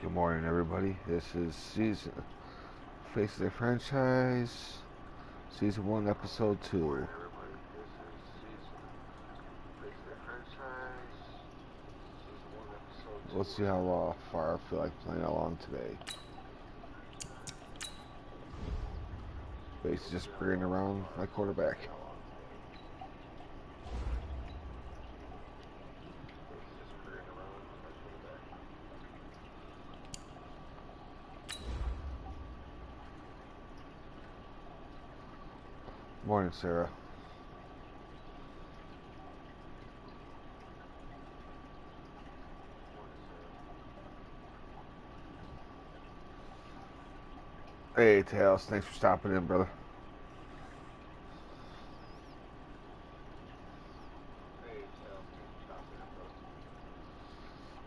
Good morning, everybody. This is Face of the Franchise, Season 1, Episode 2. Let's see how far I feel like playing along today. Face is just bringing around my quarterback. Morning, Sarah. Hey, Tails. Thanks for stopping in, brother.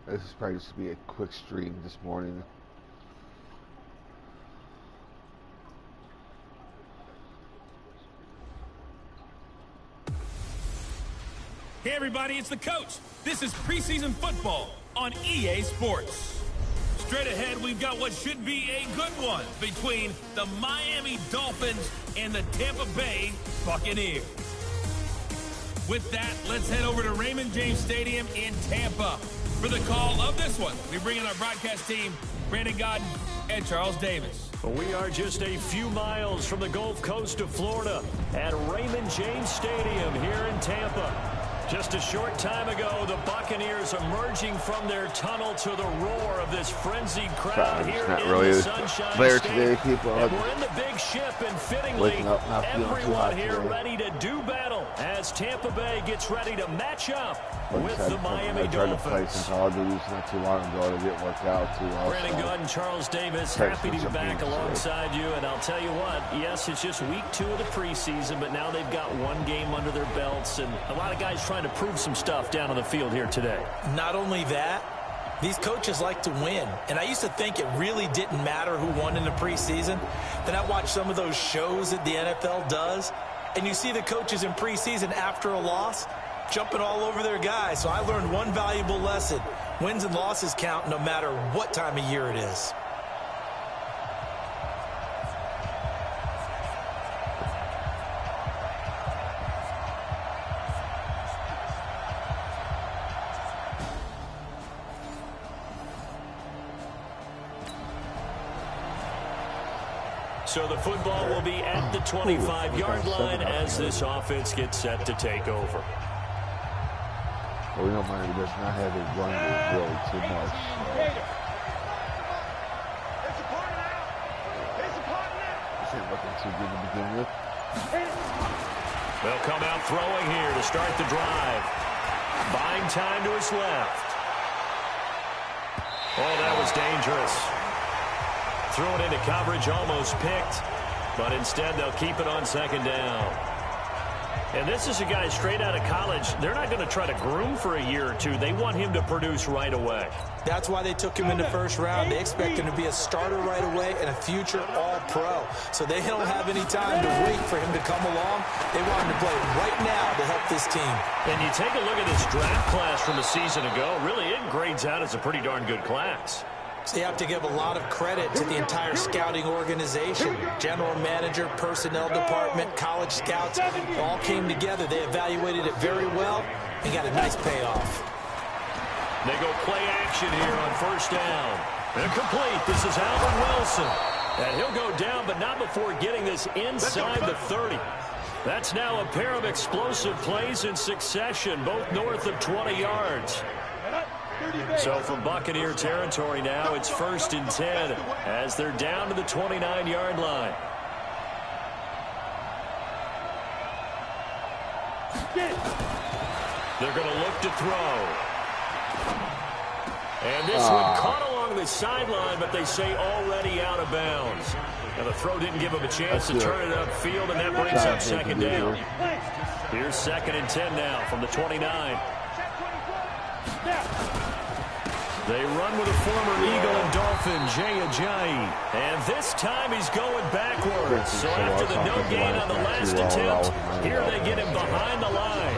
This is probably just going to be a quick stream this morning. Hey everybody, it's the coach. This is preseason football on EA Sports. Straight ahead, we've got what should be a good one between the Miami Dolphins and the Tampa Bay Buccaneers. With that, let's head over to Raymond James Stadium in Tampa for the call of this one. We bring in our broadcast team, Brandon Godden and Charles Davis. We are just a few miles from the Gulf Coast of Florida at Raymond James Stadium here in Tampa. Just a short time ago, the Buccaneers emerging from their tunnel to the roar of this frenzied crowd here in the Sunshine State. Today, people. And we're in the big ship, and fittingly, everyone here ready to do battle as Tampa Bay gets ready to match up with the Miami Dolphins. I tried to play some Call of Duty not too long ago. It didn't work out too well. Brandon Godden, Charles Davis, happy to be back alongside you. And I'll tell you what, yes, it's just week 2 of the preseason, but now they've got one game under their belts, and a lot of guys trying to prove some stuff down on the field here today. Not only that, these coaches like to win. And I used to think it really didn't matter who won in the preseason. Then I watched some of those shows that the NFL does, and you see the coaches in preseason after a loss jumping all over their guys. So I learned one valuable lesson. Wins and losses count no matter what time of year it is. So the football will be at the 25-yard line as this offense gets set to take over. Well, we don't mind. He does not have a run game really too much. This ain't looking too good to begin with. They'll come out throwing here to start the drive. Buying time to his left. Oh, that was dangerous. Threw it into coverage, almost picked, but instead they'll keep it on second down. And this is a guy straight out of college. They're not going to try to groom for a year or two. They want him to produce right away. That's why they took him in the first round. They expect him to be a starter right away and a future all-pro. So they don't have any time to wait for him to come along. They want him to play right now to help this team. And you take a look at this draft class from a season ago. Really, it grades out as a pretty darn good class. So you have to give a lot of credit to the entire scouting organization. General manager, personnel department, college scouts, all came together. They evaluated it very well and got a nice payoff. They go play action here on first down. Incomplete. This is Alvin Wilson. And he'll go down, but not before getting this inside the 30. That's now a pair of explosive plays in succession, both north of 20 yards. So from Buccaneer territory now, it's 1st and 10 as they're down to the 29-yard line. They're going to look to throw. And this one caught along the sideline, but they say already out of bounds. And the throw didn't give him a chance to turn it upfield, and that brings up second down. Here's 2nd and 10 now from the 29. They run with a former Eagle and Dolphin, Jay Ajayi. And this time he's going backwards. So after the no gain on the last attempt, here they get him behind the line.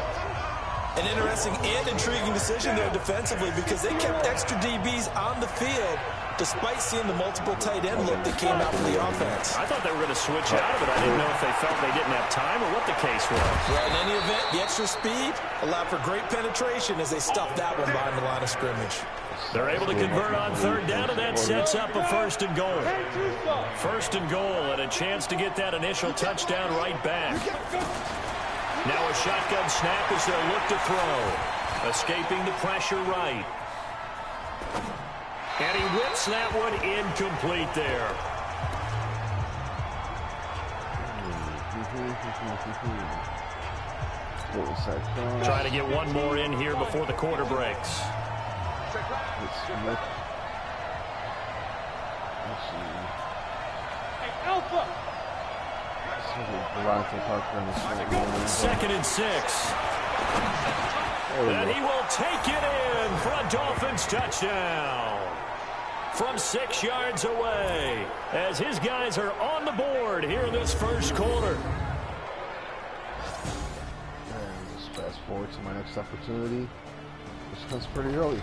An interesting and intriguing decision there defensively because they kept extra DBs on the field despite seeing the multiple tight end look that came out from the offense. I thought they were going to switch out of it. I didn't know if they felt they didn't have time or what the case was. Well, in any event, the extra speed allowed for great penetration as they stuffed that one behind the line of scrimmage. They're able to convert on third down, and that sets up a first and goal. First and goal, and a chance to get that initial touchdown right back. Now a shotgun snap as they'll look to throw. Escaping the pressure right. And he whips that one incomplete there. Trying to get one more in here before the quarter breaks. Second and 6. And he will take it in for a Dolphins touchdown. From 6 yards away, as his guys are on the board here in this first quarter. And just fast forward to my next opportunity, which comes pretty early.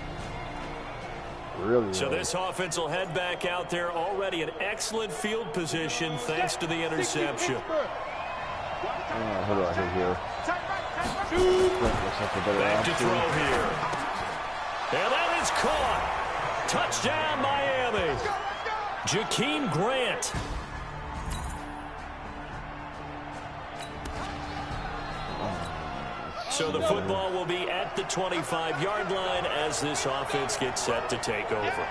Really so early. This offense will head back out there already in excellent field position thanks to the interception. Hold on, here. Back to throw here. And that is caught. Touchdown, Miami. Jakeem Grant. So the football will be at the 25-yard line as this offense gets set to take over.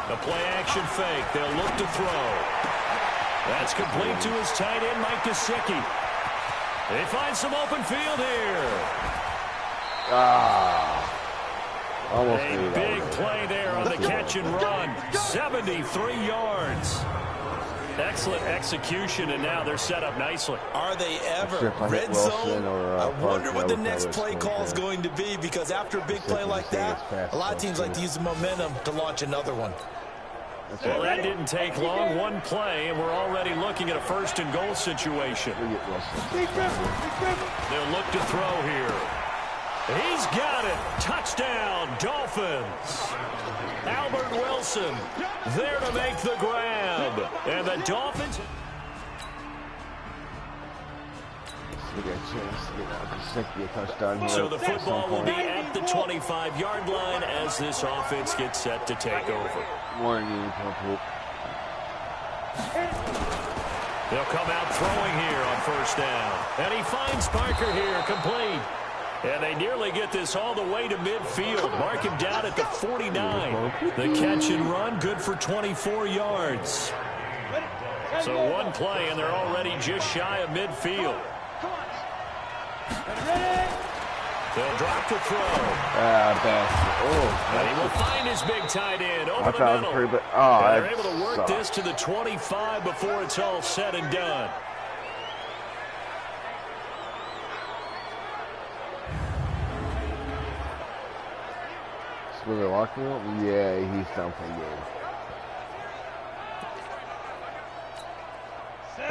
The play-action fake. They'll look to throw. That's complete to his tight end, Mike Gesicki. They find some open field here. A big play there on the catch and run. 73 yards. Excellent execution, and now they're set up nicely. Are they ever? Red zone? I wonder what the next play call is going to be, because after a big play like that, a lot of teams like to use the momentum to launch another one. Well, that didn't take long. One play, and we're already looking at a first and goal situation. They'll look to throw here. He's got it. Touchdown, Dolphins. Albert Wilson there to make the grab. And the Dolphins... So the football will be at the 25-yard line as this offense gets set to take over. They'll come out throwing here on first down. And he finds Parker here, complete. And they nearly get this all the way to midfield. Mark him down at the 49. The catch and run, good for 24 yards. So one play, and they're already just shy of midfield. They'll drop to throw. And he will find his big tight end over the middle. They're able to work this to the 25 before it's all said and done. With the locker room? Yeah, he's done pretty good.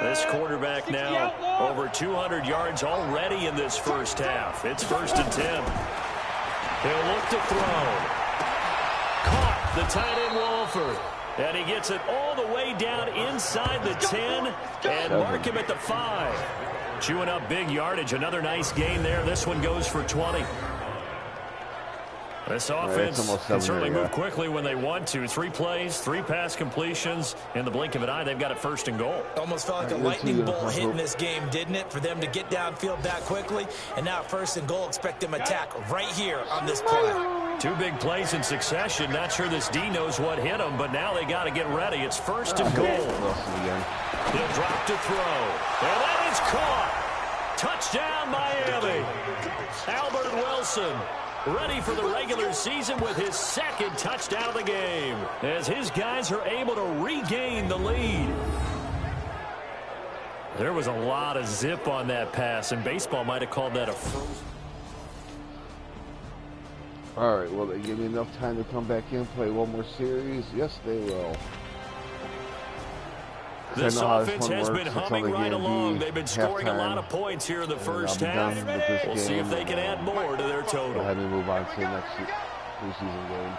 This quarterback now over 200 yards already in this first half. It's 1st and 10. He'll look to throw. Caught the tight end Wolford. And he gets it all the way down inside the 10 and mark him at the 5. Chewing up big yardage. Another nice gain there. This one goes for 20. This offense can certainly move quickly when they want to. 3 plays, 3 pass completions. In the blink of an eye, they've got it 1st and goal. Almost felt like a lightning bolt hit in this game, didn't it? For them to get downfield that quickly. And now 1st and goal, expect them to attack right here on this play. 2 big plays in succession. Not sure this D knows what hit them, but now they got to get ready. It's 1st and goal. He'll drop to throw. And that is caught. Touchdown, Miami. Albert Wilson ready for the regular season with his 2nd touchdown of the game as his guys are able to regain the lead. There was a lot of zip on that pass, and baseball might have called that a frozen. All right, will they give me enough time to come back in, play one more series? Yes, they will. This I know how offense this has one been works. It's humming only right along. guaranteed They've been scoring a lot halftime, of points here in the and first I'll be done half. with this We'll game, see if they can add more to their total. Go ahead and move on to the next preseason game.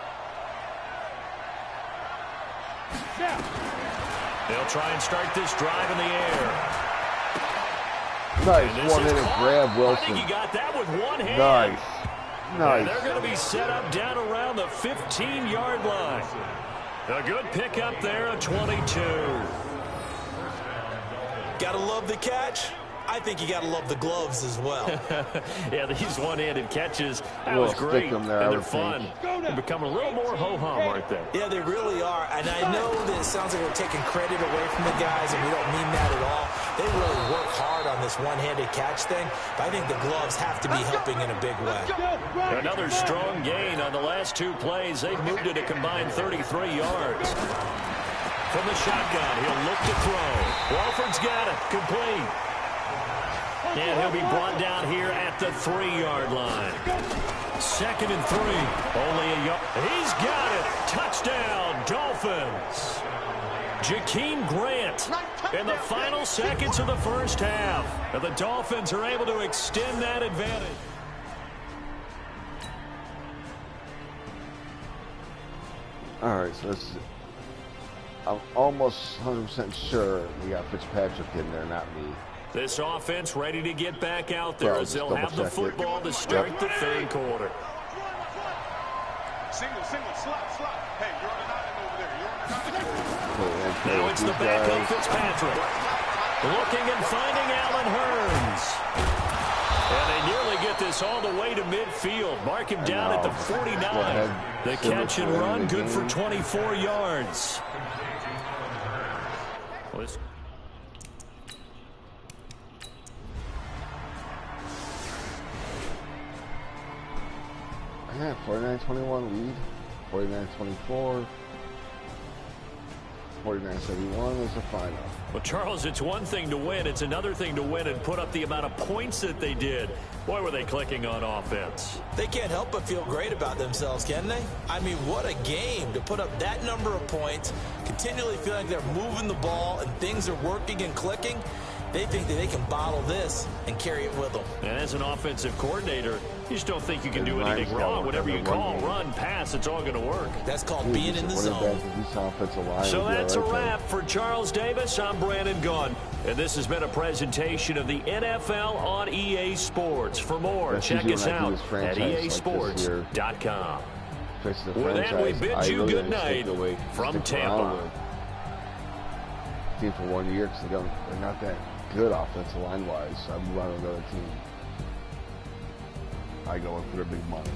They'll try and start this drive in the air. Nice one-handed grab, Wilson. I think he got that with one hand. Nice. Nice. And they're going to be set up down around the 15-yard line. A good pickup there, a 22. Gotta love the catch. I think you gotta love the gloves as well. Yeah, these one-handed catches, that was great, and they're fun. They're becoming a little more ho-hum, aren't they? Yeah, they really are, and I know that it sounds like we're taking credit away from the guys, and we don't mean that at all. They really work hard on this one-handed catch thing, but I think the gloves have to be helping in a big way. Another strong gain on the last two plays. They've moved it a combined 33 yards. From the shotgun, he'll look to throw. Walford's got it, complete. And he'll be brought down here at the 3-yard line. 2nd and 3. Only a yard. He's got it. Touchdown, Dolphins. Jakeem Grant in the final seconds of the first half. And the Dolphins are able to extend that advantage. All right, so I'm almost 100% sure we got Fitzpatrick in there, not me. This offense ready to get back out there as they'll have the football to start the third quarter. Single, slot. Hey, you're on an island over there. Now it's the backup Fitzpatrick. Looking and finding Allen Hurns. And they nearly get this all the way to midfield. Mark him down at the 49. The catch and run good for 24 yards. Yeah, 49-21 lead, 49-24, 49-71 is the final. Well, Charles, it's one thing to win. It's another thing to win and put up the amount of points that they did. Boy, were they clicking on offense. They can't help but feel great about themselves, can they? I mean, what a game to put up that number of points, continually feeling like they're moving the ball and things are working and clicking. They think that they can bottle this and carry it with them. And as an offensive coordinator, you just don't think you can do anything wrong. Whatever you call, run, pass, it's all going to work. That's called being in the zone. So that's a wrap for Charles Davis. I'm Brandon Gunn. And this has been a presentation of the NFL on EA Sports. For more, check us out at easports.com. With that, we bid you good night from Tampa. Team for 1 year because they're not that good offensive line wise, so I move on to another team. I go in for their big money.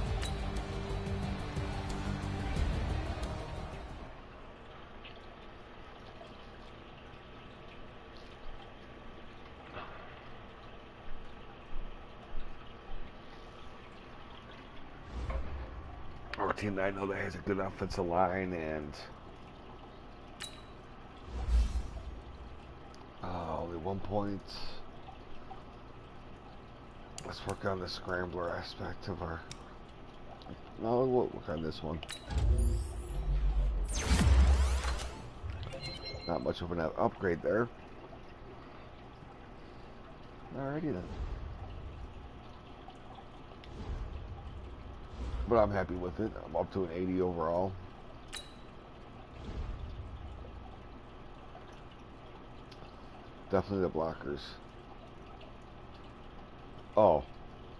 Or a team that I know that has a good offensive line and only 1 point. Let's work on the scrambler aspect of our... No, we'll work on this one. Not much of an upgrade there. Alrighty then. But I'm happy with it. I'm up to an 80 overall. Definitely the blockers. Oh,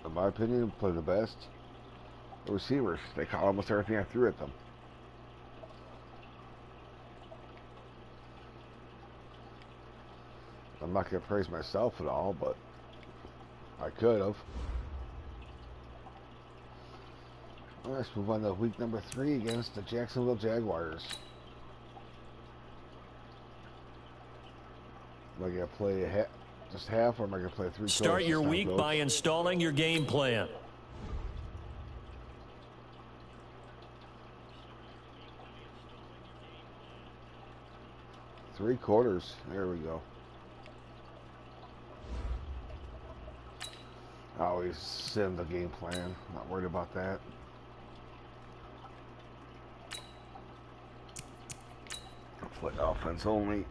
in my opinion, play the best. The receivers. They caught almost everything I threw at them. I'm not going to praise myself at all, but I could have. Let's move on to week number 3 against the Jacksonville Jaguars. Am I going to play just half, or am I going to play 3 quarters? Start your week by installing your game plan. Three quarters. There we go. I always send the game plan. Not worried about that. Play offense only.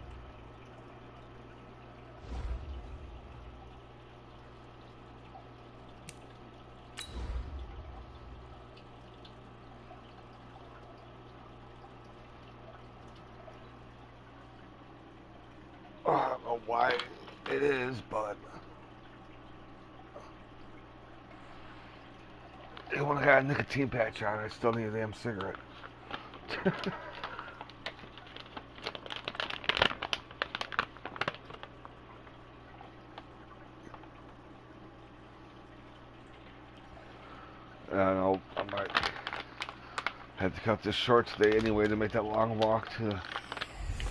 know why it is, but when I got a nicotine patch on, I still need a damn cigarette. I don't know, I might have to cut this short today anyway to make that long walk to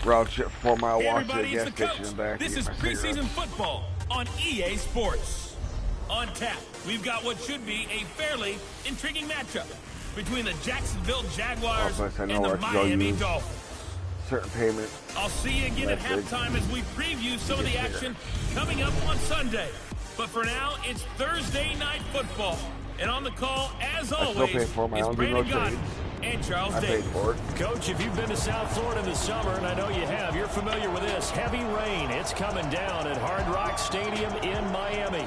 round trip, 4-mile Hey walk to the everybody, it's gas the station coach. and back. This to is get my preseason cigarettes. football on EA Sports. On tap, we've got what should be a fairly intriguing matchup between the Jacksonville Jaguars Oh, I know and the where I should go Miami use Dolphins. certain payment. I'll see you again at That's big. halftime as we preview some of the action coming up on Sunday. But for now, it's Thursday Night Football. And on the call, as I still always, pay for my is own, do Brandon no Godden trades. and Charles I paid Davis. for it. Coach, if you've been to South Florida in the summer, and I know you have, you're familiar with this. Heavy rain. It's coming down at Hard Rock Stadium in Miami.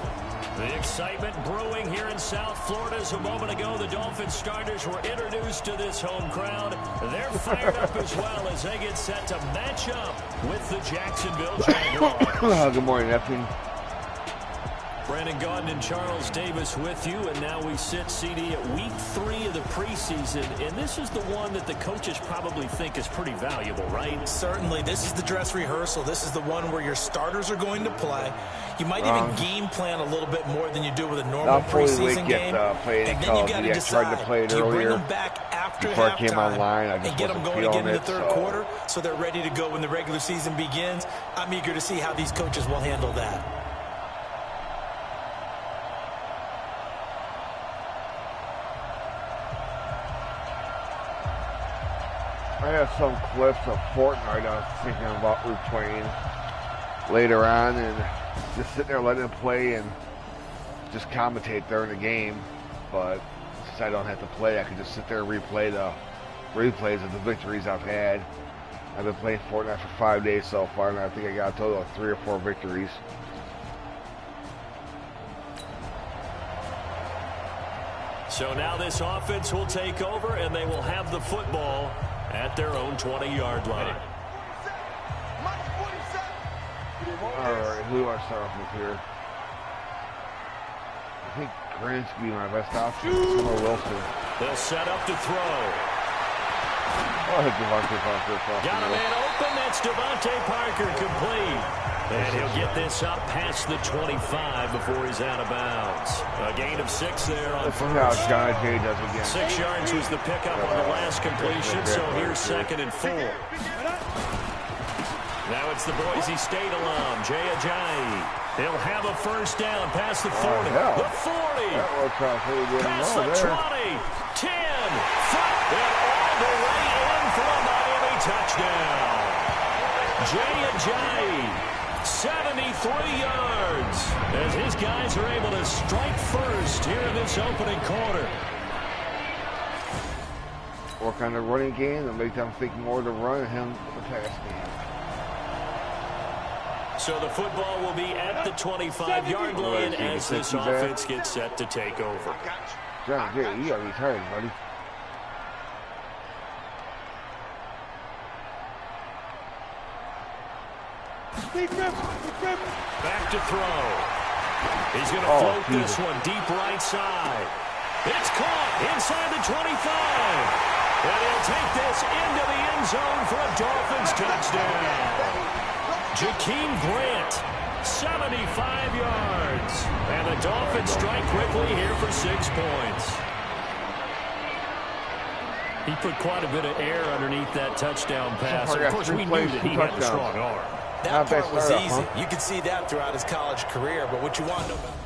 The excitement brewing here in South Florida. As a moment ago, the Dolphins starters were introduced to this home crowd. They're fired up as well as they get set to match up with the Jacksonville Jaguars. Good morning, Effie. Brandon Gaudin and Charles Davis with you, and now we sit, CD, at week 3 of the preseason, and this is the one that the coaches probably think is pretty valuable, right? Certainly. This is the dress rehearsal. This is the one where your starters are going to play. You might even game plan a little bit more than you do with a normal preseason game. And then you got to decide, do you bring them back after halftime and get them going again in the third quarter so they're ready to go when the regular season begins? I'm eager to see how these coaches will handle that. I have some clips of Fortnite I was thinking about replaying later on and just sitting there letting it play and just commentate during the game. But since I don't have to play, I can just sit there and replay the replays of the victories I've had. I've been playing Fortnite for 5 days so far, and I think I got a total of 3 or 4 victories. So now this offense will take over, and they will have the football at their own 20-yard line. All right, who do I start off with here? I think Grant's be my best option. Or Wilson. They'll set up to throw. I'll hit Devontae Parker. Got a man open. That's Devontae Parker, complete. And he'll get this up past the 25 before he's out of bounds. A gain of 6 there on That's how first. John Jay does again. 6 yards was the pickup on the last completion, so here's 2nd and 4. Now it's the Boise State alum, Jay Ajayi. He'll have a first down past the 40, the 40, That works out pretty good. past the 20, 10, 5, and all the way in for a Miami touchdown. Jay Ajayi, 73 yards, as his guys are able to strike first here in this opening quarter. Work on the running game and make them think more to run and him the pass game. So the football will be at the 25-yard line as this offense gets set to take over. John Jay, you gotta be tired, buddy. Back to throw. He's going to float this one deep right side. It's caught inside the 25. And he'll take this into the end zone for a Dolphins touchdown. Jakeem Grant, 75 yards. And the Dolphins strike quickly here for 6 points. He put quite a bit of air underneath that touchdown pass. Of course, we knew that he had a strong arm. That part was easy. You could see that throughout his college career, but what you want to know about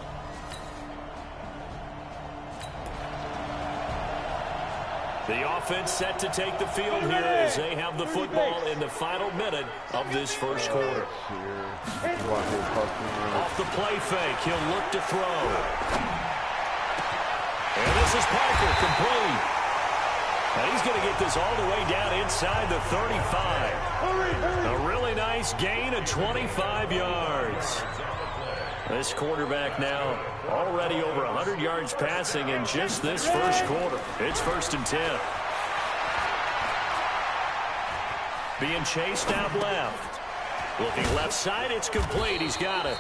the offense set to take the field here as they have the football in the final minute of this first quarter. Off the play fake, he'll look to throw. And this is Parker, complete. And he's going to get this all the way down inside the 35. A really nice gain of 25 yards. This quarterback now already over 100 yards passing in just this first quarter. It's 1st and 10. Being chased out left. Looking left side, it's complete. He's got it.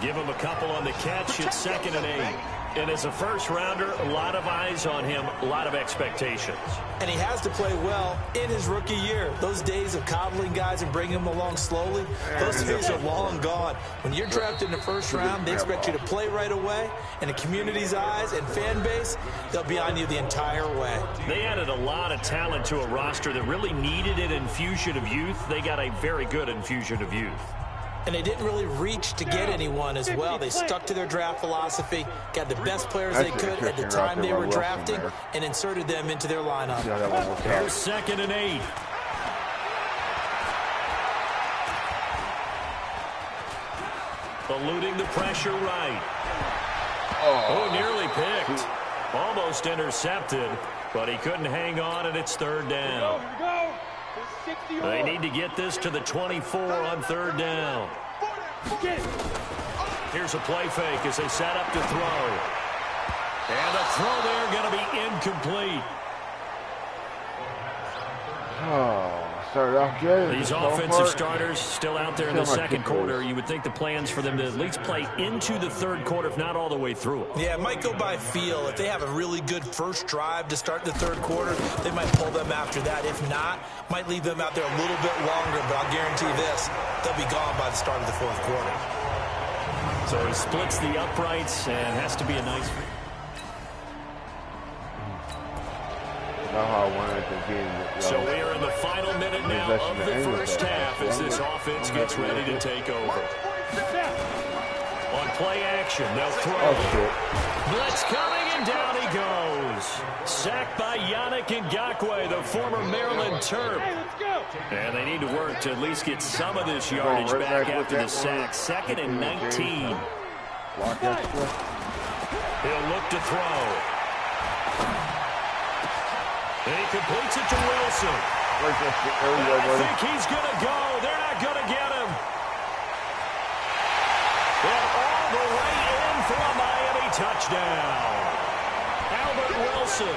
Give him a couple on the catch. It's 2nd and 8. And as a first-rounder, a lot of eyes on him, a lot of expectations. And he has to play well in his rookie year. Those days of coddling guys and bringing them along slowly, those days are long gone. When you're drafted in the first round, they expect you to play right away. And the community's eyes and fan base, they'll be on you the entire way. They added a lot of talent to a roster that really needed an infusion of youth. They got a very good infusion of youth. And they didn't really reach to get anyone as well. They stuck to their draft philosophy, got the best players they could at the time they were drafting, and inserted them into their lineup. Here's 2nd and 8. Eluding the pressure right. Oh, nearly picked. Almost intercepted, but he couldn't hang on, and it's 3rd down. They need to get this to the 24 on 3rd down. Here's a play fake as they set up to throw. And the throw there going to be incomplete. Started off good. These offensive starters still out there in the 2nd quarter. You would think the plans for them to at least play into the 3rd quarter, if not all the way through it. Yeah, it might go by feel. If they have a really good first drive to start the 3rd quarter, they might pull them after that. If not, might leave them out there a little bit longer, but I'll guarantee this, they'll be gone by the start of the 4th quarter. So he splits the uprights and has to be a nice... So we are in the final minute now of the first half as this offense gets ready to take over. On play action, they'll throw. Blitz coming, and down he goes. Sacked by Yannick Ngakoue, the former Maryland Terp. And they need to work to at least get some of this yardage back after the sack. 2nd and 19. He'll look to throw. And he completes it to Wilson. I think he's going to go. They're not going to get him. And all the way in for a Miami touchdown. Albert Wilson,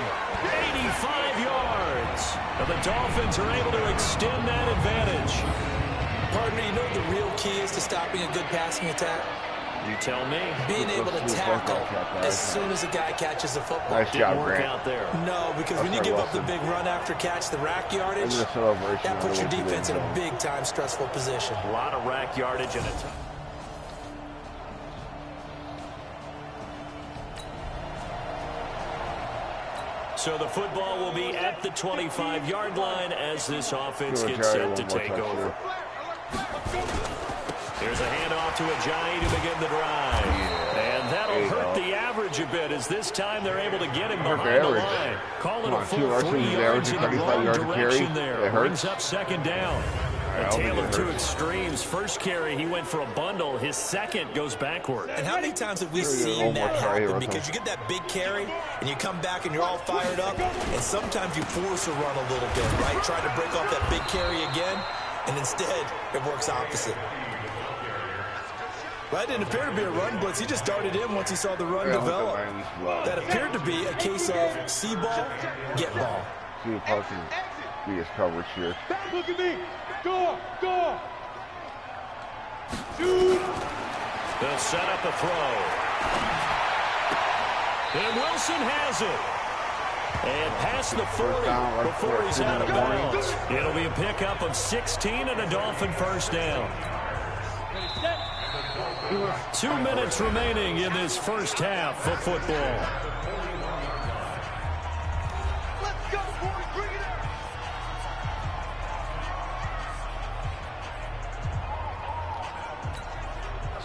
85 yards. And the Dolphins are able to extend that advantage. Pardon me, you know what the real key is to stopping a good passing attack? You tell me. Being able to tackle as soon as a guy catches the football. Nice job, Work out there. No, because when you give up the big run after catch, the rack yardage, that puts your defense in a big-time stressful position. A lot of rack yardage in it. So the football will be at the 25-yard line as this offense gets set to take over. Here's a handoff to Ajayi to begin the drive. And that'll hurt the average a bit as this time they're able to get him behind the line. Call it a full 3 yards in the wrong direction there. Brings up 2nd down. A tale of two extremes. First carry, he went for a bundle. His second goes backward. And how many times have we seen that happen? Because you get that big carry, and you come back and you're all fired up, and sometimes you force a run a little bit, right? Trying to break off that big carry again, and instead it works opposite. That didn't appear to be a run blitz. He just darted in once he saw the run develop. That appeared to be a case of see ball, get ball. See if I can be his coverage here. Look at me. Go. Dude. They'll set up a throw. And Wilson has it. And past the 40 before he's out of bounds. It'll be a pickup of 16 and a Dolphin first down. 2 minutes remaining in this first half of football. Let's go, boys. Bring it up.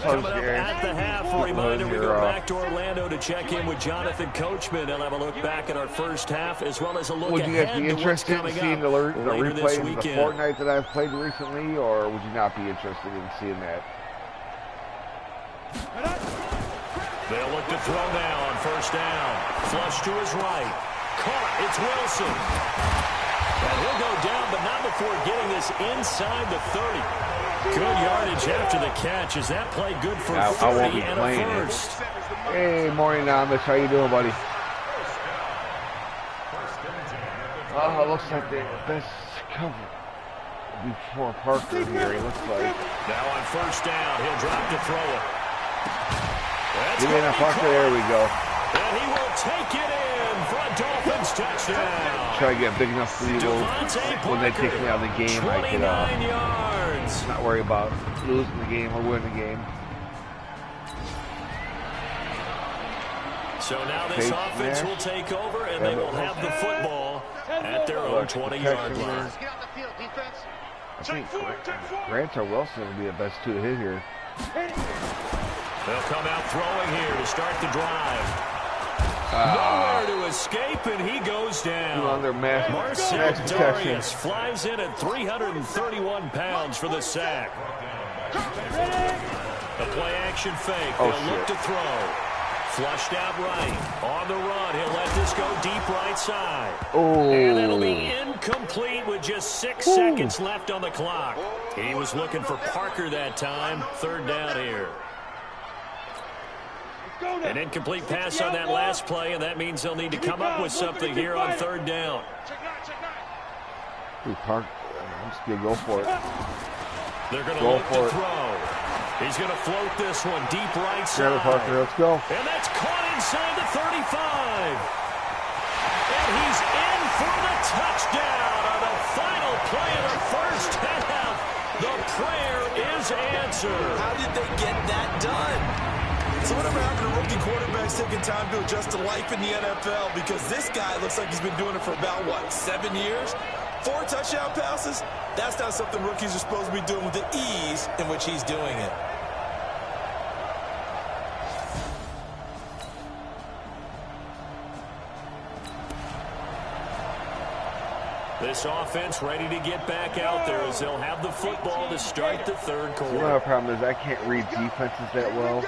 Coming up at the half, a reminder we go back to Orlando to check in with Jonathan Coachman. He'll have a look back at our first half as well as a look would you guys ahead be to what's interested in coming seeing up the later this replay of the weekend. Fortnite that I've played recently, or would you not be interested in seeing that? They'll look to throw now on first down. Flush to his right. Caught. It's Wilson. And he'll go down, but not before getting this inside the 30. Good yardage after the catch. Is that play good for 30 and a first? Hey, morning, Amish. How you doing, buddy? Looks like the best cover. before Parker here, it looks like. Now on first down, he'll drop to throw it. That's Give me a Parker, there we go. And he will take it in for a Dolphins touchdown. Try to get a big enough lead when they take me out of the game. I can 29 yards. not worry about losing the game or winning the game. So now this offense will take over, and they will have the football at their own 20-yard line. I think Grant or Wilson will be the best two to hit here. They'll come out throwing here to start the drive. Nowhere to escape, and he goes down. Under Marcel Darius flies in at 331 pounds for the sack. The play-action fake. They'll look to throw. Flushed out right. On the run, he'll let this go deep right side. And it'll be incomplete with just 6 seconds left on the clock. He was looking for Parker that time. Third down here. An incomplete pass on that last play, and that means they'll need to come up with something here on third down. Park, I'm just going to go for it. They're going to look to throw. He's going to float this one deep right side. Grab it, Parker, let's go. And that's caught inside the 35. And he's in for the touchdown on the final play of the first half. The prayer is answered. How did they get that done? So whatever happened to rookie quarterbacks taking time to adjust to life in the NFL? Because this guy looks like he's been doing it for about, 7 years? 4 touchdown passes? That's not something rookies are supposed to be doing with the ease in which he's doing it. This offense ready to get back out there as they'll have the football to start the third quarter. The problem is I can't read defenses that well.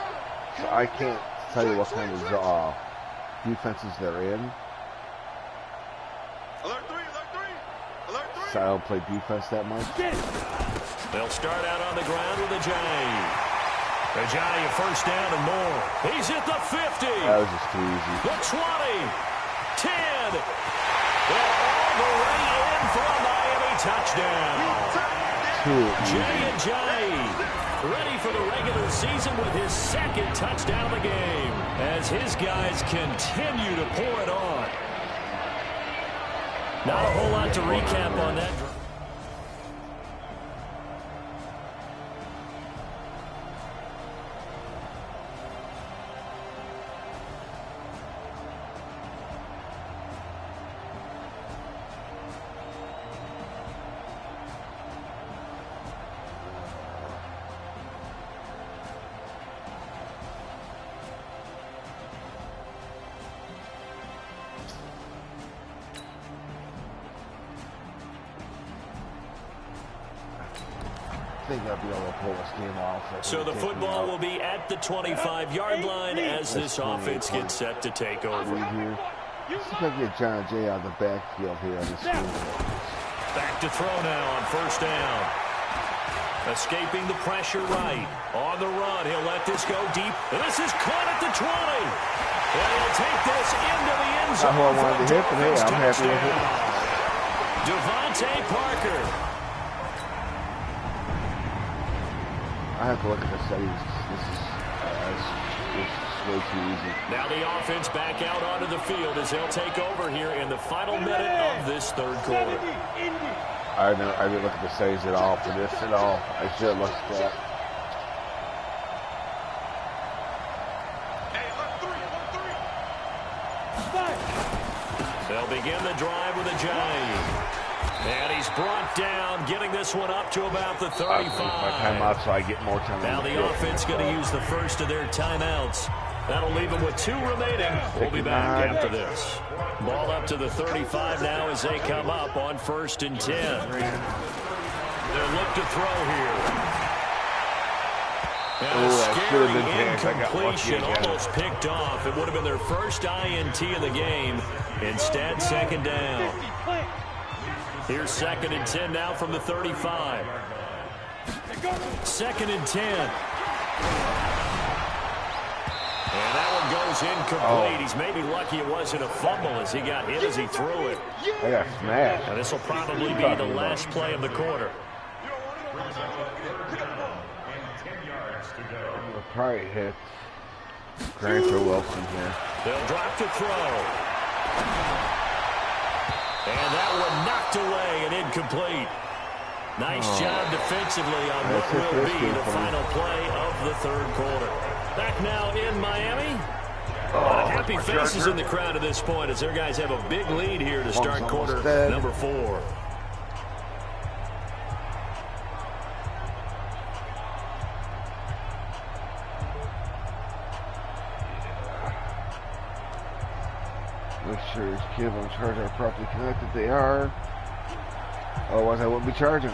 So I can't tell you what kind of defenses they're in. Alert 3, alert 3. Alert 3. So I don't play defense that much. They'll start out on the ground with Ajayi. Ajayi first down and more. He's at the 50. That was just too easy. The 20. 10. They're all the way in for a Miami touchdown. Jay Ajayi ready for the regular season with his second touchdown of the game as his guys continue to pour it on. Not a whole lot to recap on that. I think I'll be able to pull this game off. So the football will be at the 25-yard line as this offense gets set to take over. Let's see if I can get John Jay out of the backfield here on this game. Back to throw now on first down. Escaping the pressure right. On the run, he'll let this go deep. This is caught at the 20. And he'll take this into the end zone. Not who I wanted to hit, but hey, I'm happy with it. Devontae Parker. I have to look at the settings. This is way too easy. Now the offense back out onto the field as they'll take over here in the final minute of this third quarter. I didn't look at the settings at all for this at all. I should have looked at that. They'll begin the drive with Ajayi. And he's brought down, getting this one up to about the 35. My timeout, so I get more time. Now the offense going to use the first of their timeouts. That'll leave them with 2 remaining. We'll be back after this. Ball up to the 35 now as they come up on 1st and 10. They'll look to throw here. And a scary incompletion, almost picked off. It would have been their first INT of the game. Instead, second down. Here's 2nd and 10 now from the 35. 2nd and 10. And that one goes incomplete. He's maybe lucky it wasn't a fumble as he got hit as he threw it. I got smashed. Now this will probably be the last play of the quarter. We'll probably hit Grant or Wilson here. They'll drop to throw. And that one knocked away and incomplete. Nice job defensively on what will be the final play of the third quarter. Back now in Miami. A lot of happy faces in the crowd at this point as their guys have a big lead here to start quarter number 4. Make sure these kids on charge are properly connected. They are. Otherwise, I wouldn't be charging.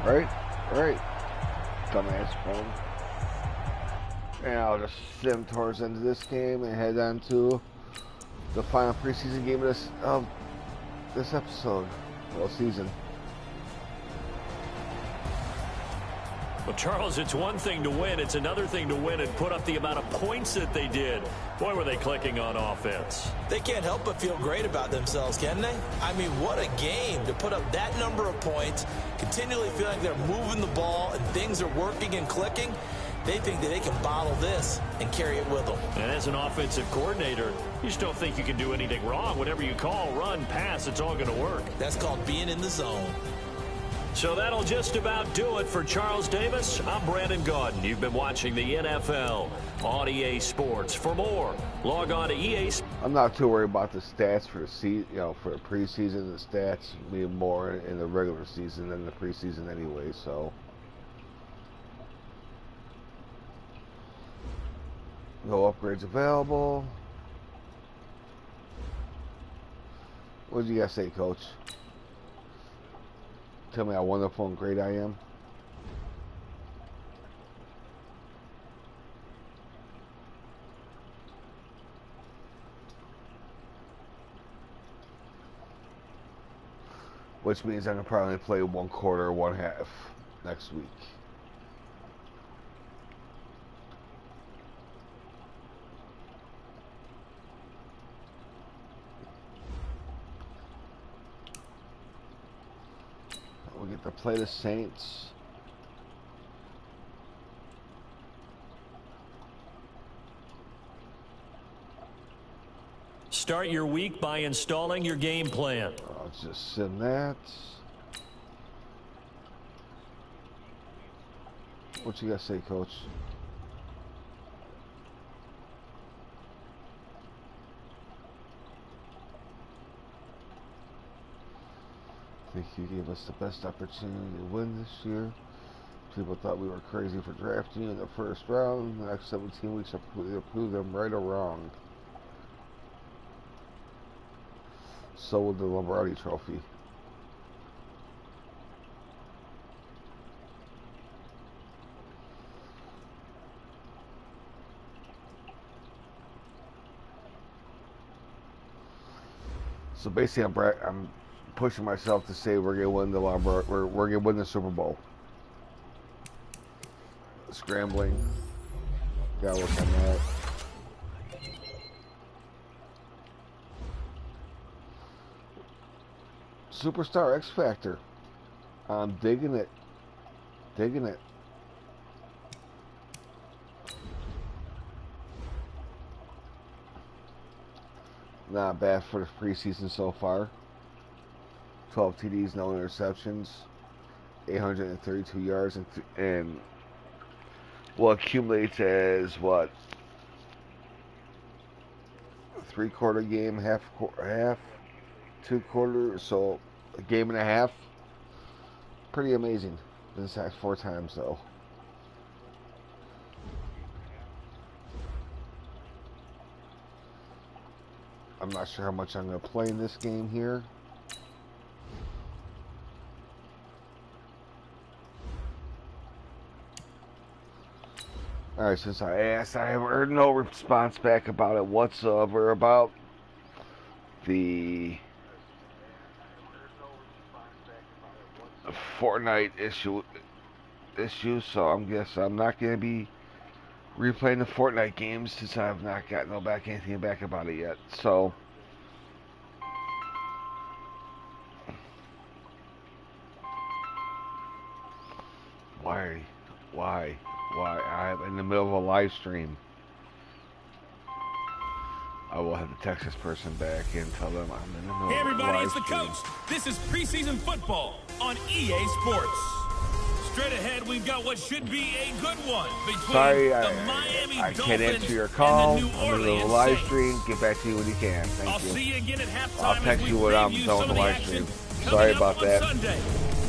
Right? Right. Dumbass phone. And I'll just sim towards the end of this game and head on to the final preseason game of this episode. Well, season. Well, Charles, it's one thing to win. It's another thing to win and put up the amount of points that they did. Boy, were they clicking on offense. They can't help but feel great about themselves, can they? I mean, what a game to put up that number of points, continually feeling like they're moving the ball and things are working and clicking. They think that they can bottle this and carry it with them. And as an offensive coordinator, you just don't think you can do anything wrong. Whatever you call, run, pass, it's all going to work. That's called being in the zone. So that'll just about do it for Charles Davis. I'm Brandon Gaudin. You've been watching the NFL on EA Sports. For more, log on to EA. I'm not too worried about the stats for the for the preseason. The stats being more in the regular season than the preseason anyway. So no upgrades available. What did you guys say, Coach? Tell me how wonderful and great I am. Which means I can probably play 1 quarter or 1 half next week. We get to play the Saints. Start your week by installing your game plan. I'll just send that. What you got to say, Coach? I think you gave us the best opportunity to win this year. People thought we were crazy for drafting you in the first round. The next 17 weeks have proved them right or wrong. So will the Lombardi Trophy. So basically, I'm pushing myself to say we're gonna win the Lombardi. We're gonna win the Super Bowl. Scrambling. Gotta work on that. Superstar X Factor. I'm digging it. Digging it. Not bad for the preseason so far. 12 TDs, no interceptions, 832 yards, and will accumulate as what? 3-quarter game, half, 2 quarters, so a game and a half. Pretty amazing. Been sacked 4 times though. I'm not sure how much I'm going to play in this game here. Alright, since I asked, I have heard no response back about it whatsoever about the Fortnite issue, so I'm not going to be replaying the Fortnite games since I have not gotten anything back about it yet. So Why? I'm in the middle of a live stream. I will have to text this person back and tell them I'm in the middle Hey of a everybody, live it's the stream. coach. This is preseason football on EA Sports. Straight ahead, we've got what should be a good one between Sorry, the Miami I Dolphins can't answer your call. and the New I'm in the middle of Orleans a live Saints. stream. Get back to you when you can. Thank I'll you. see you again at halftime. I'll text as you we when I'm preview done with some the of live action stream. coming Sorry up about on that. Sunday.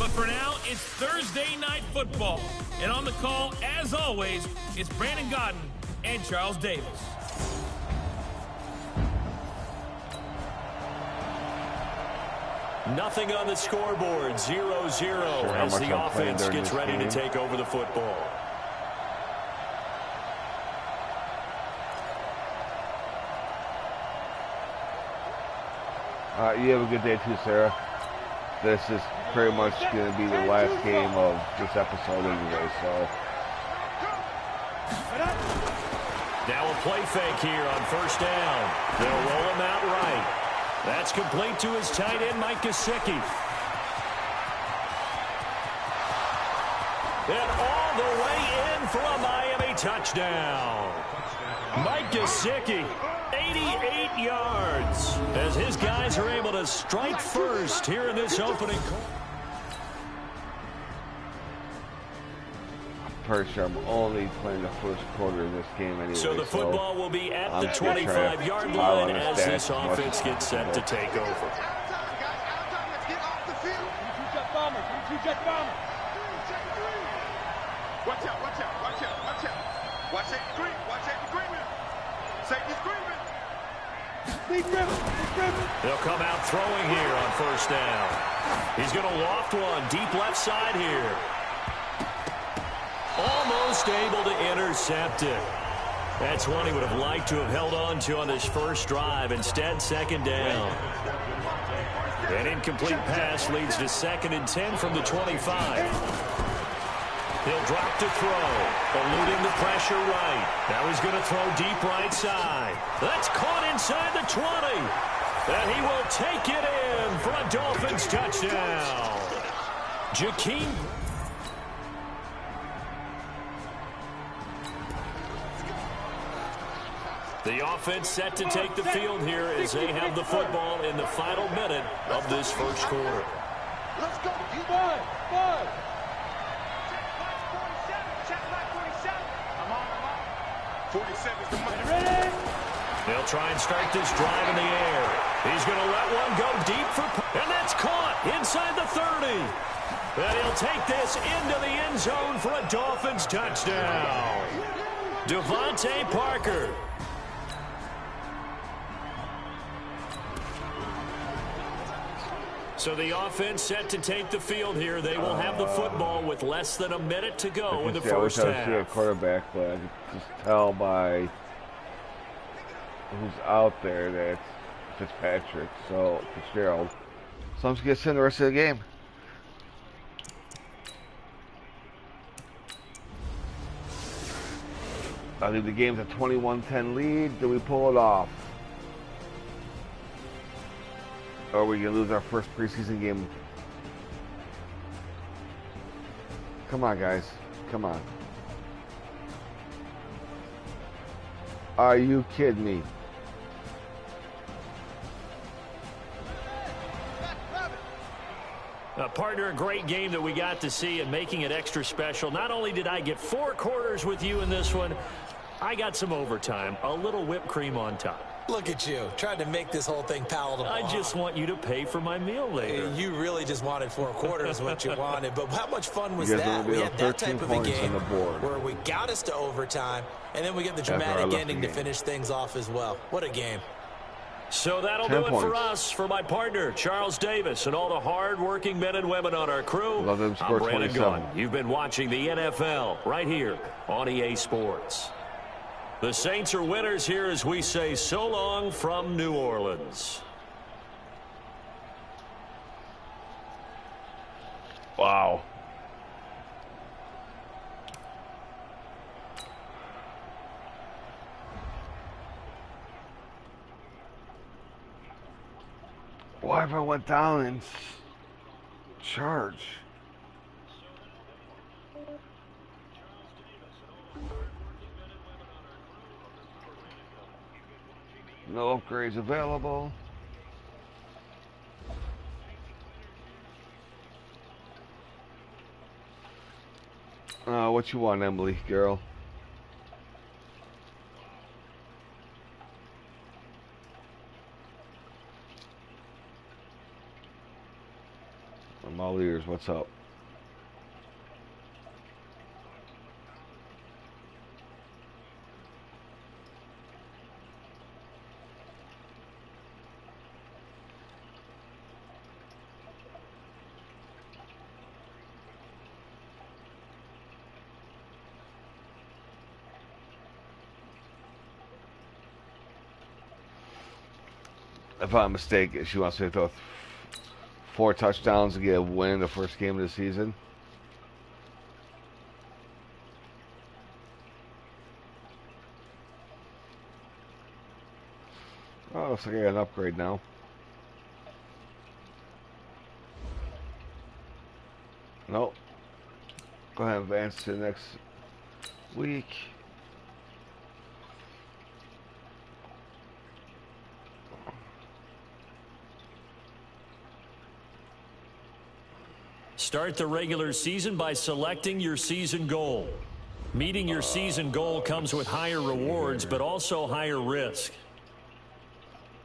But for now, it's Thursday night football. And on the call, as always, it's Brandon Godden and Charles Davis. Nothing on the scoreboard, 0-0 as the offense gets ready to take over the football. You have a good day too, Sarah. This is pretty much going to be the last game of this episode anyway, so. Now a play fake here on first down. They'll roll him out right. That's complete to his tight end, Mike Gesicki. And all the way in for a Miami touchdown. Mike Gesicki, 88 yards, as his guys are able to strike first here in this opening quarter. Pretty sure I'm only playing the first quarter of this game anyway. So the football will be at the 25-yard line as this offense gets set to take over. Watch out, watch out, watch out, watch out. Watch that green, watch that screaming. Safety screaming. They'll come out throwing here on first down. He's going to loft one deep left side here. Almost able to intercept it. That's one he would have liked to have held on to on this first drive. Instead, second down. An incomplete pass leads to 2nd and 10 from the 25. He'll drop to throw, eluding the pressure right. Now he's going to throw deep right side. That's caught inside the 20. And he will take it in for a Dolphins touchdown. Jakeem. The offense set to take the field here as they have the football in the final minute of this first quarter. Let's go. You Bud. Check 47. I'm on. 47's the money. Ready? They'll try and start this drive in the air. He's going to let one go deep for, and that's caught inside the 30. And he'll take this into the end zone for a Dolphins touchdown. Devontae Parker. So the offense set to take the field here. They will have the football with less than a minute to go in the first half. I see a quarterback, but I can just tell by who's out there that it's Fitzpatrick, so Fitzgerald. So I'm just going to send the rest of the game. I think the game's a 21-10 lead. Do we pull it off? Or are we going to lose our first preseason game? Come on, guys. Come on. Are you kidding me? Partner, a great game that we got to see and making it extra special. Not only did I get 4 quarters with you in this one, I got some overtime, a little whipped cream on top. Look at you, trying to make this whole thing palatable. I just want you to pay for my meal later. You really just wanted 4 quarters what you wanted, but how much fun was You guys that? will be We on had that 13 type of a points game on the board. where we got us to overtime, and then we get the After I dramatic left ending the to game. finish things off as well. What a game. So that'll 10 do it for points. us, for my partner, Charles Davis, and all the hard-working men and women on our crew. Love them score I'm Brandon 27. Gaudin. You've been watching the NFL right here on EA Sports. The Saints are winners here as we say so long from New Orleans. Wow. Why if I went down and charge? No upgrades available. What you want, Emily, girl? I'm all ears. What's up? If I'm mistaken, she wants me to throw 4 touchdowns to get a win in the first game of the season. Oh, looks like I got an upgrade now. Nope. Go ahead and advance to the next week. Start the regular season by selecting your season goal. Meeting your season goal comes with higher rewards, but also higher risk.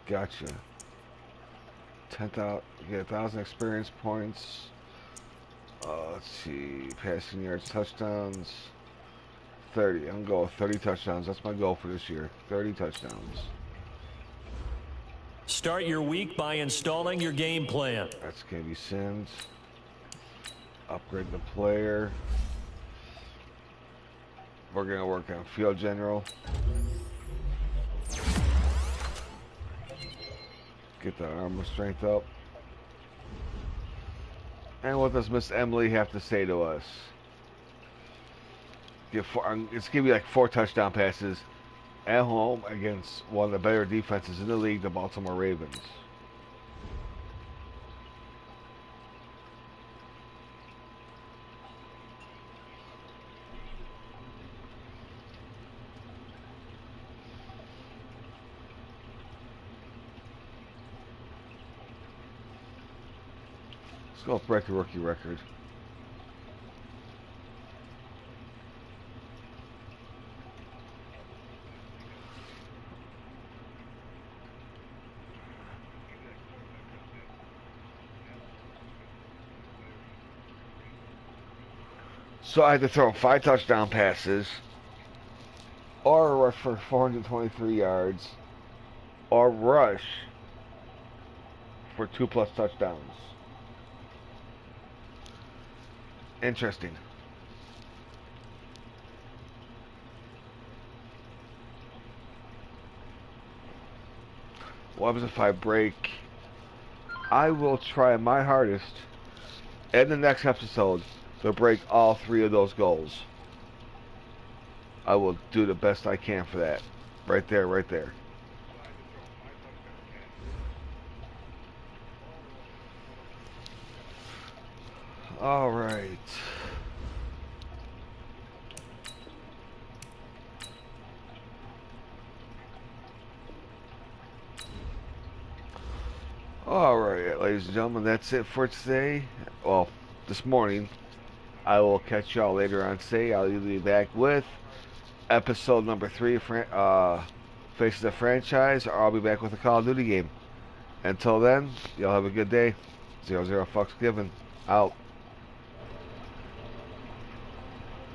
Gotcha. 10,000, get 1,000 experience points. Let's see, passing yards, touchdowns. 30. I'm going with 30 touchdowns. That's my goal for this year. 30 touchdowns. Start your week by installing your game plan. That's gonna be Sims. Upgrade the player. We're gonna work on field general. Get the armor strength up. And what does Miss Emily have to say to us? It's gonna be like 4 touchdown passes at home against one of the better defenses in the league, the Baltimore Ravens. Let's go break the rookie record. So I had to throw 5 touchdown passes, or rush for 423 yards, or rush for 2+ touchdowns. Interesting. What happens if I break? I will try my hardest in the next episode to break all 3 of those goals. I will do the best I can for that. Right there, right there. All right. All right, ladies and gentlemen, that's it for today. Well, this morning. I will catch y'all later on today. I'll either be back with episode number 3 of Faces of Franchise, or I'll be back with a Call of Duty game. Until then, y'all have a good day. 0-0 fucks given. Out.